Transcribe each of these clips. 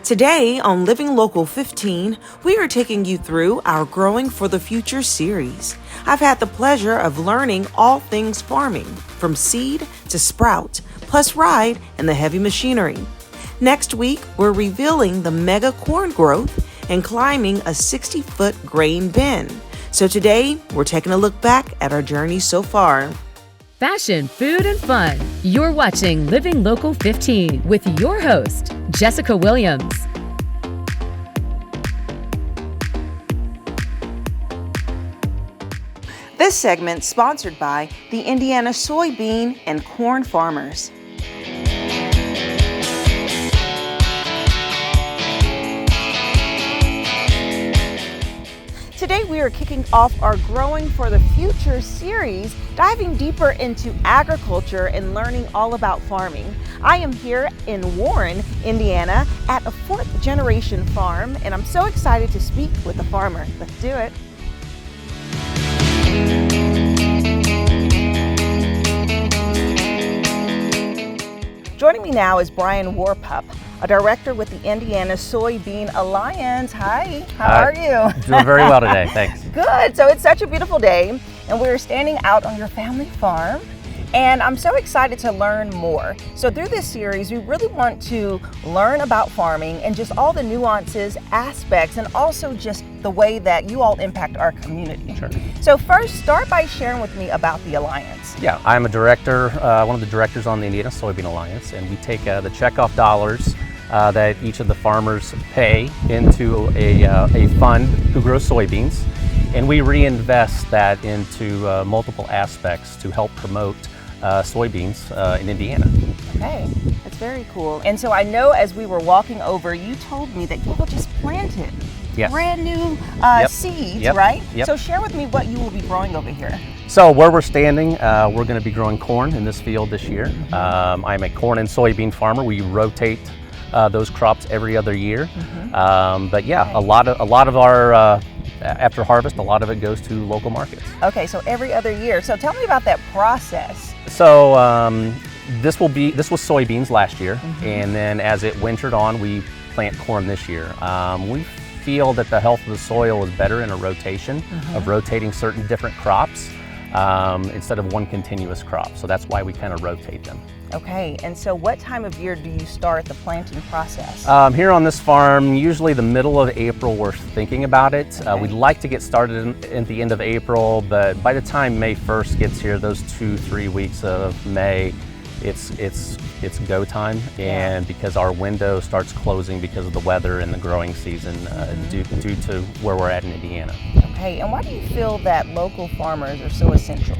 Today on Living Local 15, we are taking you through our Growing for the Future series. I've had the pleasure of learning all things farming, from seed to sprout, plus ride in the heavy machinery. Next week, we're revealing the mega corn growth and climbing a 60-foot grain bin. So today, we're taking a look back at our journey so far. Fashion, food, and fun. You're watching Living Local 15 with your host, Jessica Williams. This segment sponsored by the Indiana soybean and corn farmers. Today we are kicking off our Growing for the Future series, diving deeper into agriculture and learning all about farming. I am here in Warren, Indiana at a 4th generation farm, and I'm so excited to speak with the farmer. Let's do it. Joining me now is Brian Warpup, a director with the Indiana Soybean Alliance. Hi, how are you? Doing very well today, thanks. Good, so it's such a beautiful day and we're standing out on your family farm and I'm so excited to learn more. So through this series, we really want to learn about farming and just all the nuances, aspects, and also just the way that you all impact our community. Sure. So first, start by sharing with me about the Alliance. Yeah, I'm a director, one of the directors on the Indiana Soybean Alliance, and we take the checkoff dollars that each of the farmers pay into a fund who grows soybeans, and we reinvest that into multiple aspects to help promote soybeans in Indiana. Okay, that's very cool. And so I know as we were walking over, you told me that you all just planted brand new seeds, right? Yep. So share with me what you will be growing over here. So where we're standing, we're going to be growing corn in this field this year. I'm a corn and soybean farmer. We rotate those crops every other year. But yeah, a lot of our after harvest, a lot of it goes to local markets. Okay, so every other year. So tell me about that process. So this was soybeans last year, and then as it wintered on, we plant corn this year. We feel that the health of the soil is better in a rotation of rotating certain different crops instead of one continuous crop. So that's why we kind of rotate them. Okay, and so what time of year do you start the planting process? Here on this farm, usually the middle of April, we're thinking about it. Okay. We'd like to get started at the end of April, but by the time May 1st gets here, those 2-3 weeks of May, it's go time, and because our window starts closing because of the weather and the growing season due to where we're at in Indiana. Okay, and why do you feel that local farmers are so essential?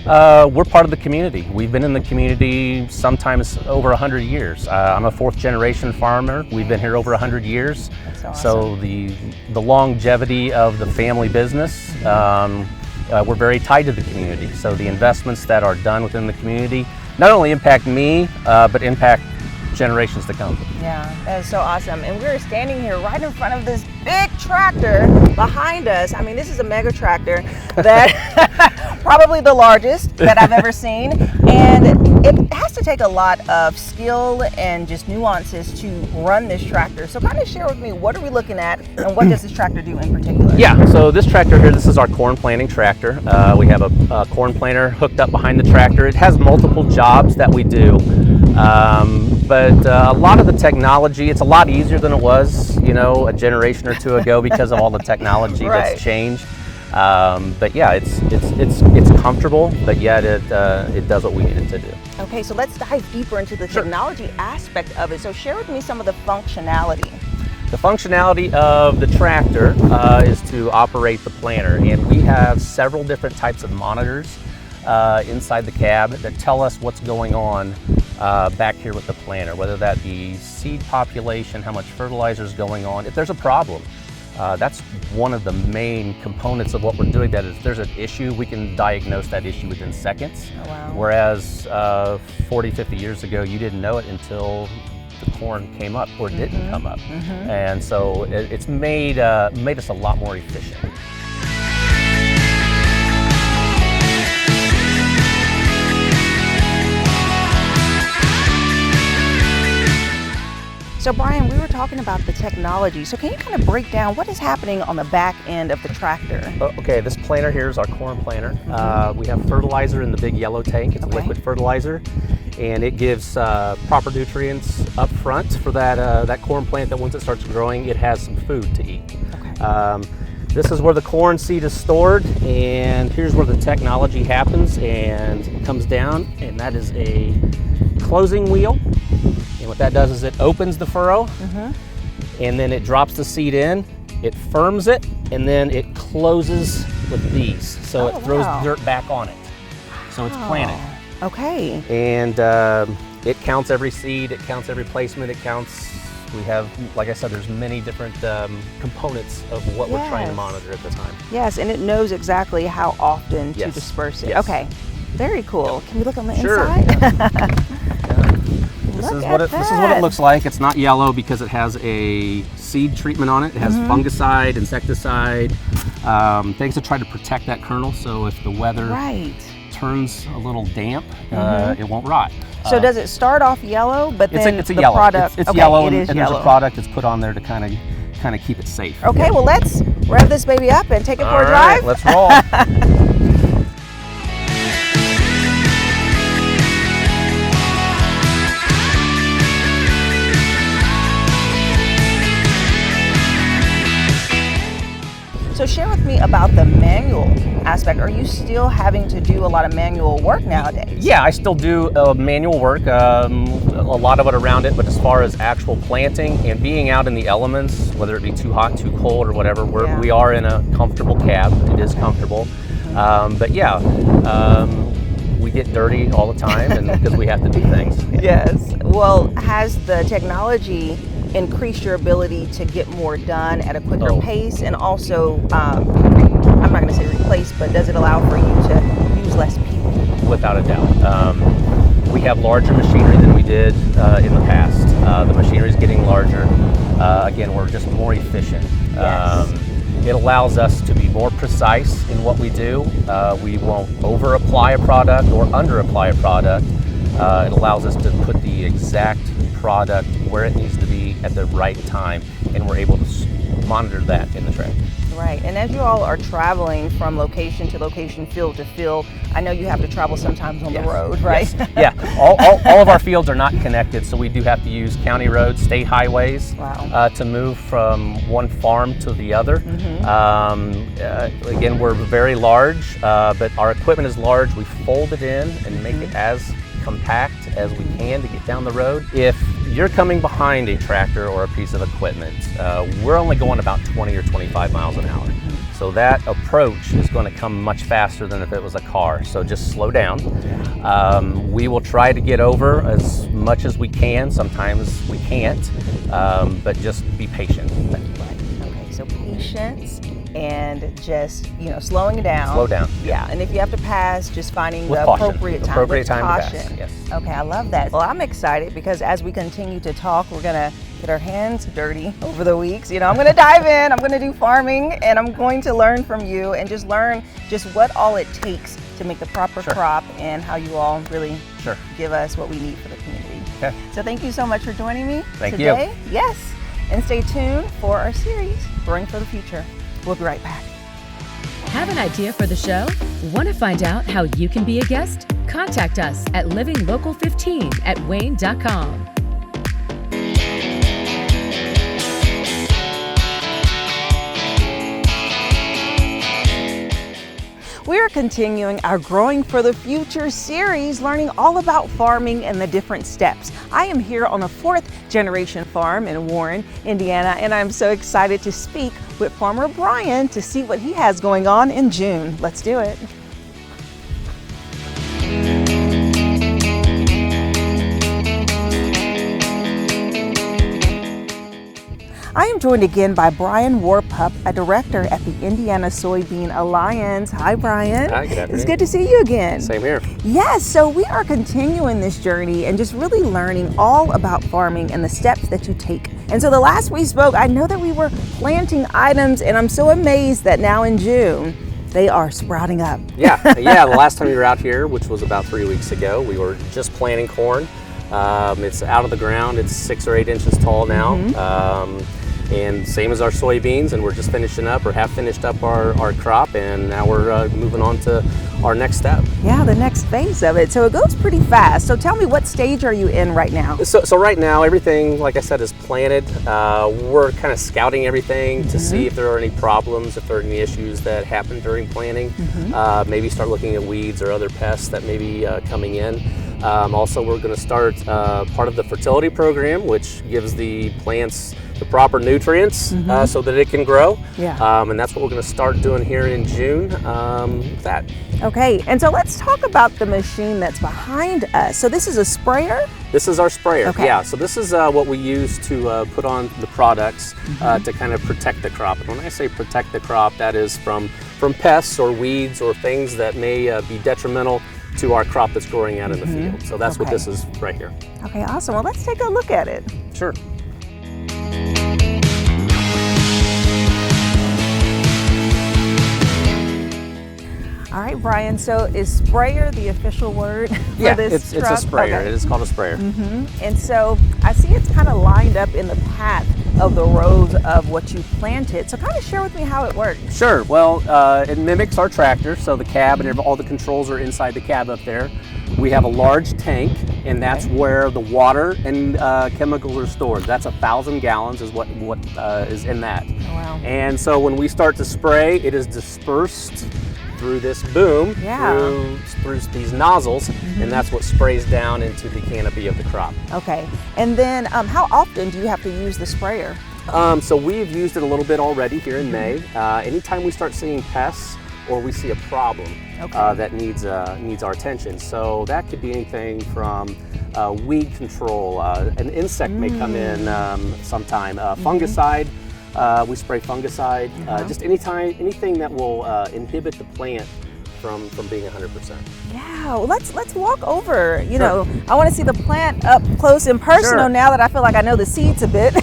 We're part of the community. We've been in the community sometimes over 100 years. I'm a 4th generation farmer. We've been here over 100 years. That's awesome. So the longevity of the family business, we're very tied to the community. So the investments that are done within the community not only impact me, but impact generations to come. Yeah, that is so awesome. And we're standing here right in front of this big tractor behind us. I mean, this is a mega tractor that probably the largest that I've ever seen. And it has to take a lot of skill and just nuances to run this tractor. So kind of share with me, what are we looking at and what does this tractor do in particular? Yeah, so this tractor here, this is our corn planting tractor. We have a corn planter hooked up behind the tractor. It has multiple jobs that we do. But a lot of the technology, it's a lot easier than it was, a generation or two ago because of all the technology that's changed. But yeah, it's comfortable, but yet it does what we need it to do. Okay, so let's dive deeper into the technology aspect of it. So share with me some of the functionality. The functionality of the tractor is to operate the planter, and we have several different types of monitors inside the cab that tell us what's going on back here with the planter, whether that be seed population, how much fertilizer is going on. If there's a problem, that's one of the main components of what we're doing. That is, if there's an issue, we can diagnose that issue within seconds. Oh, wow. Whereas 40, 50 years ago, you didn't know it until the corn came up or didn't come up. And so it's made us a lot more efficient. So Brian, we were talking about the technology. So can you kind of break down what is happening on the back end of the tractor? Okay, this planter here is our corn planter. We have fertilizer in the big yellow tank. It's a liquid fertilizer, and it gives proper nutrients up front for that corn plant, that once it starts growing, it has some food to eat. This is where the corn seed is stored, and here's where the technology happens, and it comes down, and that is a closing wheel. And what that does is it opens the furrow, and then it drops the seed in, it firms it, and then it closes with these. So it throws dirt back on it. So it's planted. Okay. And it counts every seed, it counts every placement, it counts, we have, like I said, there's many different components of what we're trying to monitor at the time. Yes, and it knows exactly how often to disperse it. Okay, very cool. Can we look on the inside? This is what it looks like. It's not yellow because it has a seed treatment on it. It has fungicide, insecticide, things to try to protect that kernel. So if the weather turns a little damp, it won't rot. So does it start off yellow, but then it's a the yellow. product? It's yellow, and there's a product that's put on there to kind of keep it safe. Okay, well let's rev this baby up and take it for a drive. Let's roll. So share with me about the manual aspect. Are you still having to do a lot of manual work nowadays? Yeah, I still do manual work, a lot of it around it, but as far as actual planting and being out in the elements, whether it be too hot, too cold, or whatever, we are in a comfortable cab. It is comfortable. But yeah, we get dirty all the time and because we have to do things. Yes. Well, has the technology increase your ability to get more done at a quicker pace, and also I'm not going to say replace, but does it allow for you to use less people? Without a doubt. We have larger machinery than we did in the past. The machinery is getting larger. Again, we're just more efficient. It allows us to be more precise in what we do. We won't over apply a product or under apply a product. It allows us to put the exact product where it needs to be at the right time, and we're able to monitor that in the tractor. Right, and as you all are traveling from location to location, field to field, I know you have to travel sometimes on the road, right? Yes. Yeah, all of our fields are not connected, so we do have to use county roads, state highways to move from one farm to the other. Again, we're very large, but our equipment is large. We fold it in and make it as compact as we can to get down the road. If you're coming behind a tractor or a piece of equipment, we're only going about 20 or 25 miles an hour. So that approach is going to come much faster than if it was a car. So just slow down. We will try to get over as much as we can. Sometimes we can't, but just be patient. Okay, so patience and just, slowing down. Slow down. Yeah, and if you have to pass, just finding with the caution. appropriate time. Appropriate time to pass, yes. Okay, I love that. Well, I'm excited because as we continue to talk, we're going to get our hands dirty over the weeks. I'm going to dive in, I'm going to do farming, and I'm going to learn from you and just learn just what all it takes to make the proper crop and how you all really give us what we need for the community. Okay. So thank you so much for joining me today. Thank you. Yes, and stay tuned for our series, Growing for the Future. We'll be right back. Have an idea for the show? Want to find out how you can be a guest? Contact us at livinglocal15@wayne.com. We are continuing our Growing for the Future series, learning all about farming and the different steps. I am here on a 4th generation farm in Warren, Indiana, and I'm so excited to speak with Farmer Brian to see what he has going on in June. Let's do it. I am joined again by Brian Warpup, a director at the Indiana Soybean Alliance. Hi, Brian. Hi, good afternoon. It's good to see you again. Same here. Yes, so we are continuing this journey and just really learning all about farming and the steps that you take. And so the last we spoke, I know that we were planting items, and I'm so amazed that now in June, they are sprouting up. Yeah, the last time we were out here, which was about 3 weeks ago, we were just planting corn. It's out of the ground. It's 6 or 8 inches tall now. And same as our soybeans, and we're just finishing up or have finished up our crop, and now we're moving on to our next step. Yeah, the next phase of it. So it goes pretty fast. So tell me, what stage are you in right now? So right now, everything, like I said, is planted. We're kind of scouting everything to see if there are any problems, if there are any issues that happen during planting. Maybe start looking at weeds or other pests that may be coming in. Also, we're going to start part of the fertility program, which gives the plants the proper nutrients so that it can grow. And that's what we're going to start doing here in June with that. Okay, and so let's talk about the machine that's behind us. So this is a sprayer? This is our sprayer. Okay. Yeah, so this is what we use to put on the products to kind of protect the crop. And when I say protect the crop, that is from pests or weeds or things that may be detrimental to our crop that's growing out in the field. So that's what this is right here. Okay, awesome. Well, let's take a look at it. Sure. All right, Brian, so is sprayer the official word for this truck? It's a sprayer. Okay. It is called a sprayer. And so I see it's kind of lined up in the path of the rows of what you planted. So kind of share with me how it works. Sure. Well, it mimics our tractor. So the cab and all the controls are inside the cab up there. We have a large tank, and that's where the water and chemicals are stored. That's 1,000 gallons is what is in that. Oh, wow. And so when we start to spray, it is dispersed through this boom, through these nozzles, and that's what sprays down into the canopy of the crop. Okay, and then how often do you have to use the sprayer? So we've used it a little bit already here in May. Anytime we start seeing pests or we see a problem that needs our attention. So that could be anything from weed control, an insect may come in sometime, fungicide. We spray fungicide, just anything that will inhibit the plant from being 100%. Yeah, well, let's walk over. You know, I want to see the plant up close and personal now that I feel like I know the seeds a bit.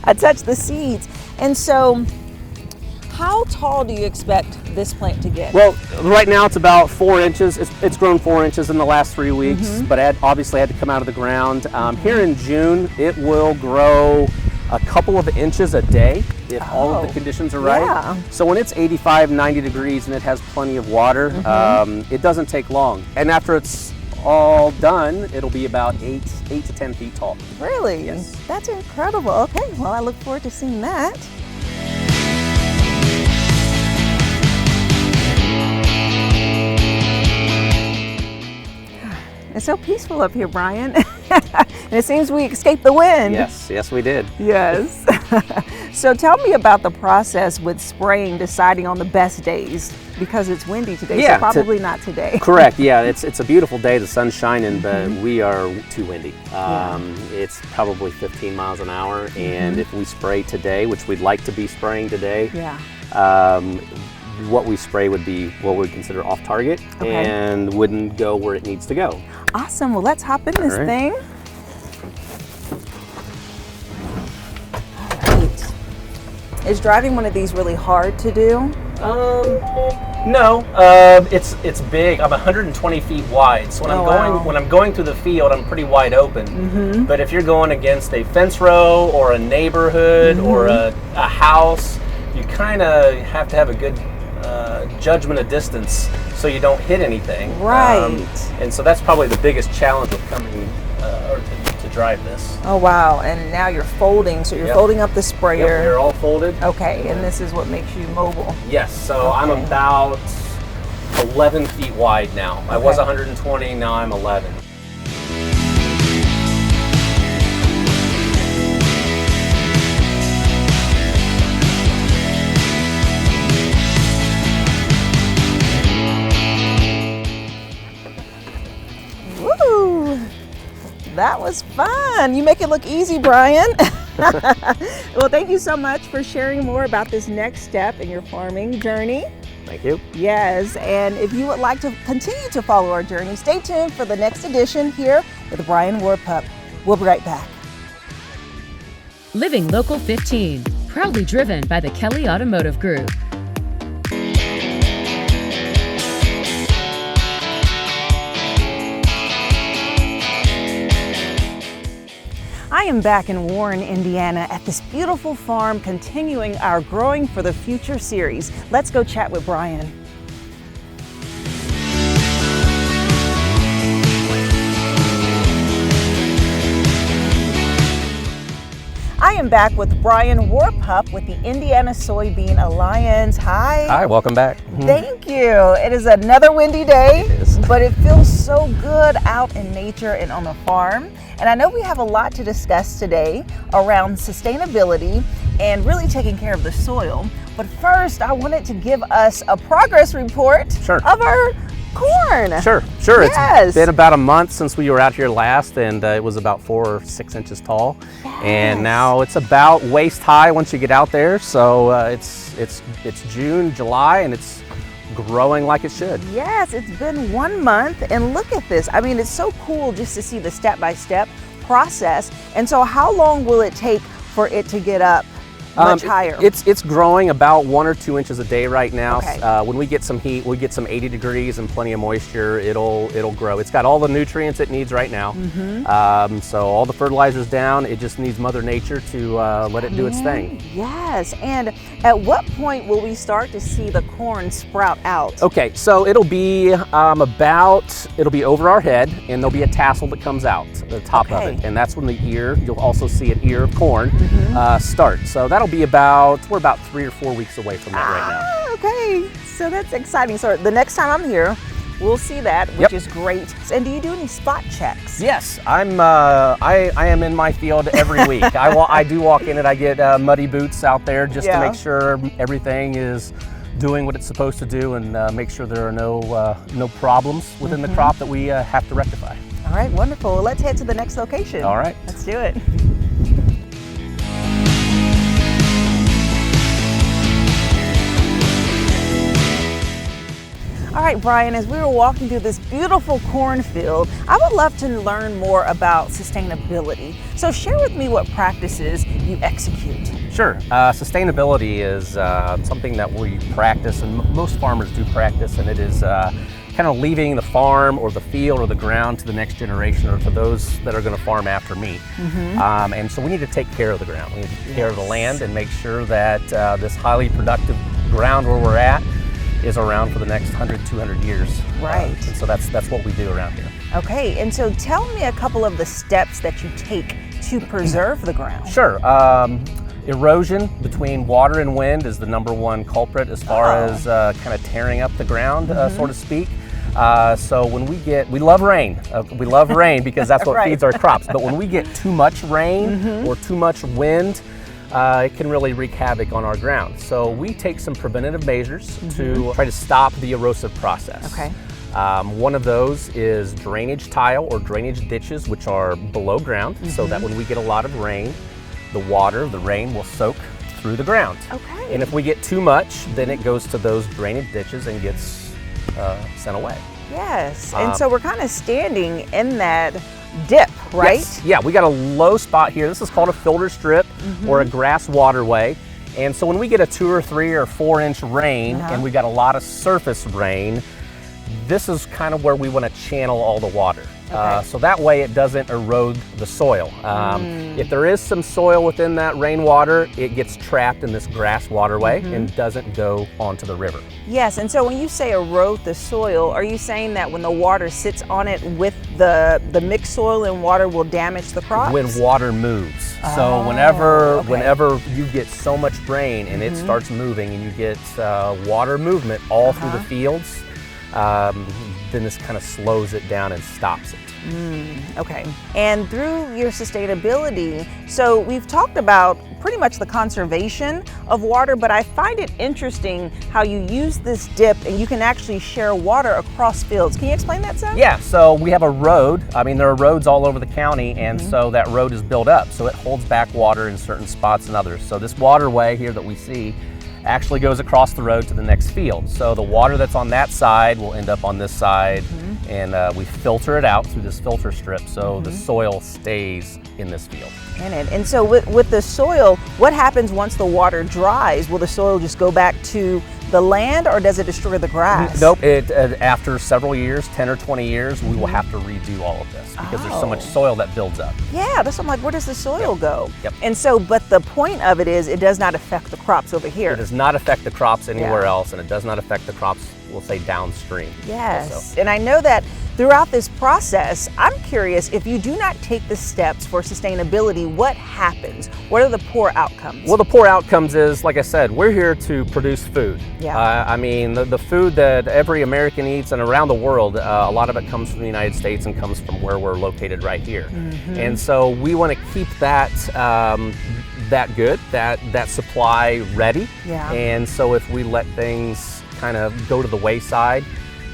I touched the seeds. And so, how tall do you expect this plant to get? Well, right now it's about 4 inches. It's grown 4 inches in the last 3 weeks, but it obviously had to come out of the ground. Here in June, it will grow a couple of inches a day if all of the conditions are right. Yeah. So when it's 85, 90 degrees and it has plenty of water, it doesn't take long. And after it's all done, it'll be about 8 to 10 feet tall. Really? Yes. That's incredible. Okay, well, I look forward to seeing that. It's so peaceful up here, Brian. And it seems we escaped the wind. Yes, we did. Yes. So tell me about the process with spraying, deciding on the best days, because it's windy today, so probably not today. Correct, yeah, it's a beautiful day, the sun's shining, but we are too windy. It's probably 15 miles an hour, and if we spray today, which we'd like to be spraying today, what we spray would be what we would consider off target and wouldn't go where it needs to go. Awesome, well, let's hop in this thing. Is driving one of these really hard to do? No, it's big. I'm 120 feet wide, so when I'm going through the field, I'm pretty wide open. But if you're going against a fence row or a neighborhood or a house, you kind of have to have a good judgment of distance so you don't hit anything. Right. And so that's probably the biggest challenge with coming or to drive this. Oh wow, and now you're folding, so you're folding up the sprayer. Yep, they're all folded. Okay, and this is what makes you mobile. Yes, so I'm about 11 feet wide now. I was 120, now I'm 11. That was fun. You make it look easy, Brian. Well, thank you so much for sharing more about this next step in your farming journey. Thank you. Yes, and if you would like to continue to follow our journey, stay tuned for the next edition here with Brian Warpup. We'll be right back. Living Local 15, proudly driven by the Kelly Automotive Group. I am back in Warren, Indiana at this beautiful farm continuing our Growing for the Future series. Let's go chat with Brian. I am back with Brian Warpup with the Indiana Soybean Alliance. Hi. Hi, welcome back. Thank you. It is another windy day, but it feels so good out in nature and on the farm. And I know we have a lot to discuss today around sustainability and really taking care of the soil. But first, I wanted to give us a progress report of our corn. Sure. Yes. It's been about a month since we were out here last, and it was about 4 or 6 inches tall. Yes. And now it's about waist high once you get out there. So it's June, July, and it's growing like it should. Yes, it's been 1 month, and look at this. I mean, it's so cool just to see the step-by-step process. And so how long will it take for it to get up much higher? It's growing about 1 or 2 inches a day right now. Okay. When we get some heat, we get some 80 degrees and plenty of moisture, it'll grow. It's got all the nutrients it needs right now. So all the fertilizer's down. It just needs Mother Nature to let it do its thing. Yes, and at what point will we start to see the corn sprout out? Okay, so it'll be it'll be over our head, and there'll be a tassel that comes out the top of it, and that's when the ear. You'll also see an ear of corn start. So that'll be we're about 3 or 4 weeks away from that right now. Okay, so that's exciting. So the next time I'm here, we'll see that, which is great. And do you do any spot checks? Yes, I am in my field every week. I do walk in it. I get muddy boots out there just to make sure everything is doing what it's supposed to do, and make sure there are no problems within the crop that we have to rectify. All right, wonderful. Well, let's head to the next location. All right. Let's do it. All right, Brian, as we were walking through this beautiful cornfield, I would love to learn more about sustainability. So share with me what practices you execute. Sure. Sustainability is something that we practice, and most farmers do practice, and it is kind of leaving the farm or the field or the ground to the next generation, or to those that are going to farm after me. And so we need to take care of the ground. We need to take care of the land and make sure that this highly productive ground where we're at is around for the next 100, 200 years. Right. And so that's what we do around here. Okay, and so tell me a couple of the steps that you take to preserve the ground. Sure. Erosion between water and wind is the #1 culprit as far as kind of tearing up the ground, so to speak. So when we love rain. We love rain because that's what feeds our crops. But when we get too much rain or too much wind, it can really wreak havoc on our ground. So we take some preventative measures to try to stop the erosive process. Okay. One of those is drainage tile or drainage ditches, which are below ground, so that when we get a lot of rain, the rain will soak through the ground. Okay. And if we get too much, then it goes to those drainage ditches and gets sent away. Yes, and so we're kind of standing in that dip, right? Yes. Yeah, we got a low spot here. This is called a filter strip or a grass waterway. And so when we get a 2 or 3 or 4 inch rain and we got a lot of surface rain, this is kind of where we want to channel all the water. So that way it doesn't erode the soil. If there is some soil within that rainwater, it gets trapped in this grass waterway and doesn't go onto the river. Yes, and so when you say erode the soil, are you saying that when the water sits on it with the mixed soil and water will damage the crops? When water moves. So whenever you get so much rain and it starts moving and you get water movement all through the fields, then this kind of slows it down and stops it. Okay, and through your sustainability, so we've talked about pretty much the conservation of water, but I find it interesting how you use this dip and you can actually share water across fields. Can you explain that, Seth? Yeah, so we have a road. I mean, there are roads all over the county, and so that road is built up, so it holds back water in certain spots and others. So this waterway here that we see actually goes across the road to the next field. So the water that's on that side will end up on this side, and we filter it out through this filter strip so the soil stays in this field. And so with the soil, what happens once the water dries? Will the soil just go back to the land, or does it destroy the grass? Nope. After several years, 10 or 20 years, we will have to redo all of this because there's so much soil that builds up. Yeah, that's what I'm like, where does the soil go? Yep. And so, but the point of it is it does not affect the crops over here. It does not affect the crops anywhere else, and it does not affect the crops, we'll say, downstream. Yes. Also. And I know that throughout this process, I'm curious, if you do not take the steps for sustainability, what happens? What are the poor outcomes? Well, the poor outcomes is, like I said, we're here to produce food. Yeah. I mean, the food that every American eats and around the world, a lot of it comes from the United States and comes from where we're located right here. And so we want to keep that that supply ready. Yeah. And so if we let things kind of go to the wayside,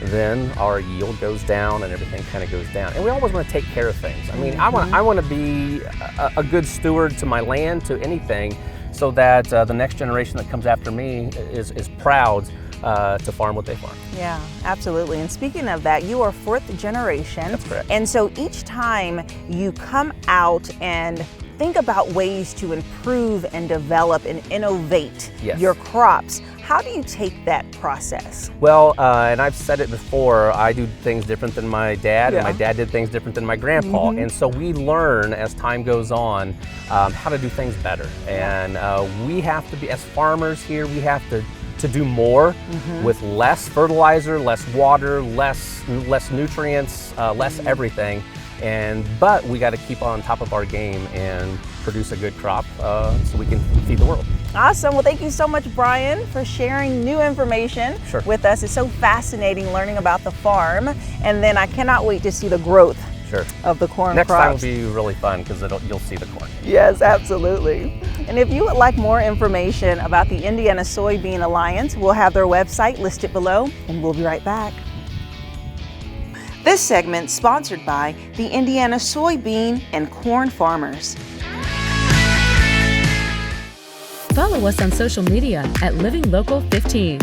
then our yield goes down and everything kind of goes down. And we always want to take care of things. I mean, I want to be a good steward to my land, to anything, so that the next generation that comes after me is proud to farm what they farm. Yeah, absolutely. And speaking of that, you are fourth generation. That's correct. And so each time you come out and think about ways to improve and develop and innovate your crops, how do you take that process? Well, and I've said it before, I do things different than my dad, and my dad did things different than my grandpa. And so we learn as time goes on how to do things better. And we have to be, as farmers here, we have to do more with less fertilizer, less water, less nutrients, less everything. But we got to keep on top of our game and produce a good crop so we can feed the world. Awesome. Well, thank you so much, Brian, for sharing new information with us. It's so fascinating learning about the farm. And then I cannot wait to see the growth of the corn Next crops. time will be really fun because you'll see the corn. Yes, absolutely. And if you would like more information about the Indiana Soybean Alliance, we'll have their website listed below, and we'll be right back. This segment sponsored by the Indiana Soybean and Corn Farmers. Follow us on social media at Living Local 15.